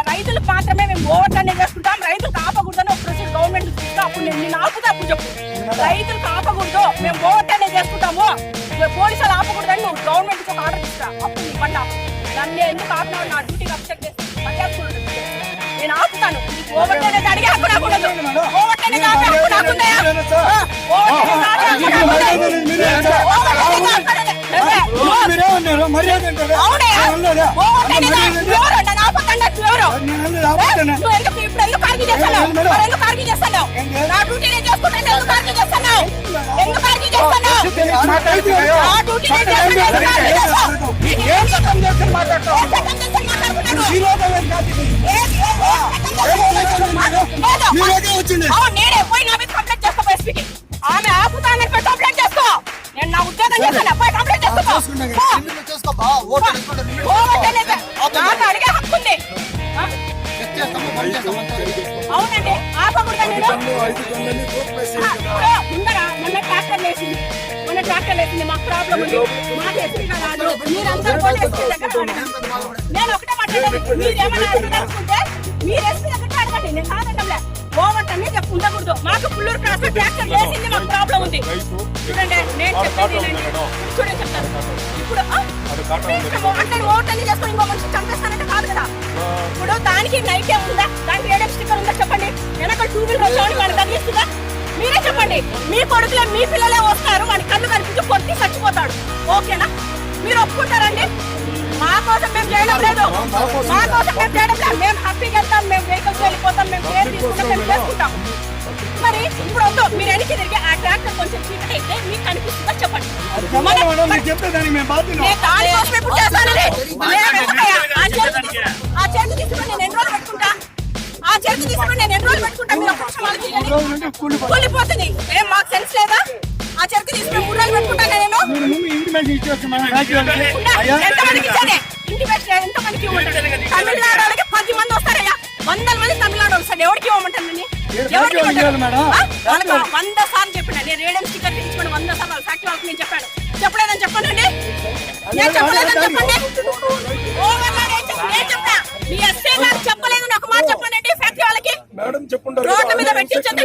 రైతులు మాత్రమే మేము ఓవర్లనే చేసుకుంటాం. రైతులు కాపకూడదని ఒక ప్రొసీజర్ గవర్నమెంట్ అప్పుడు నేను ఆపుతా అప్పుడు చెప్పు. రైతులు కాపకూడదు మేము ఓవర్లనే చేసుకుంటాము, పోలీసులు ఆపకూడదని నువ్వు గవర్నమెంట్ ఒక ఆర్డర్ ఇస్తా. అప్పుడు నీ బండి ఆపు. నన్ను ఎందుకు ఆపినావు? నా డ్యూటీకి అబ్జెక్ట్ చేసి నేను ఆపుతాను. ఓవర్లనే అడిగే హక్కు నాకుండదు. ఓవర్లనే నేనే పోయి నా మీద కంప్లైంట్ చేసుకో. ఆమె ఆపుతానని కంప్లైంట్ చేసుకో. నేను నా ఉద్యోగం చేస్తాను. పోయి కంప్లైంట్ చేసుకో. నాకు అడిగే హక్కు ఉంది. అవునండి ఆపకూడదు. ముందర మొన్న ట్రాక్టర్ వేసింది, మాకు ప్రాబ్లం ఉంది. మాకు ఎస్పీ కాదు, మీరందరూ నేను ఒకటే మాట్లాడాను. మీరేమన్నా అనుకుంటే మీరు ఎస్పీ దగ్గర అడగండి, నేను కాదంటే ఓవర్టనే చెప్పు ఉండకూడదు. మాకు పుల్లూరు క్రాస్ ట్రాక్టర్ వేసింది, మాకు ప్రాబ్లం ఉంది. చూడండి నేను చెప్పేది చూడండి చెప్తాను. ఇప్పుడు అంటే ఓవర్టనే చేసుకొని ఇంకో మనిషి చంపేస్తానంటే కాదు కదా. ఇప్పుడు దానికి నైట్ ఉందా, దానికి రేడియం స్టిక్కర్ ఉందా చెప్పండి. వెనక 2 వీలర్ వచ్చామని మనకు తగ్గిస్తుందా? మీరే చెప్పండి. మీ కొడుకులే మీ పిల్లలే వస్తారు, వాడి కళ్ళు కనిపించి కొట్టి చచ్చిపోతాడు. ఓకేనా? మీరు ఒప్పుకుంటారండి? మా కోసం మేము చేయడం లేదు, మేము హ్యాపీగా వెళ్తాం, మేము వెహికల్స్ వెళ్ళిపోతాం, మేము కేర్ తీసుకుంటాం, మేము చేసుకుంటాం. మరి ఇప్పుడు వద్దు, మీరు వెనక్కి తిరిగి ఆ ట్రాక్టర్ కొంచెం చీకటి అయితే మీకు కనిపిస్తుందా చెప్పండి. ఆ చేతి తీసుకుని నేను ఎన్ని రోజులు పెట్టుకుంటా, కూలిపోతుంది. ఏం మాకు సెన్స్ లేదా? ఆ చెరుకు తీసుకుని 3 రోజులు పెట్టుకుంటా. నేను ఎంతమందికి తమిళనాడు వాళ్ళకి 10 మంది వస్తారయ్యా, 100 మంది తమిళనాడు వస్తాడు. ఎవరికి ఇవ్వమంటాను? 100 సార్లు చెప్పిన నేను రేడియం స్టిక్కర్ తీసుకోండి 100 సార్లు ఫ్యాక్టరీ వాళ్ళకి నేను చెప్పాను. చెప్పలేదని చెప్పండి. నేను చెప్పలేదని చెప్పండి. నేను చెప్పా మీ ఎస్ఐ గారు చెప్పలేదని ఒక మాట చెప్పండి. ఫ్యాక్టరీ వాళ్ళకి రోడ్ల మీద పెట్టించండి.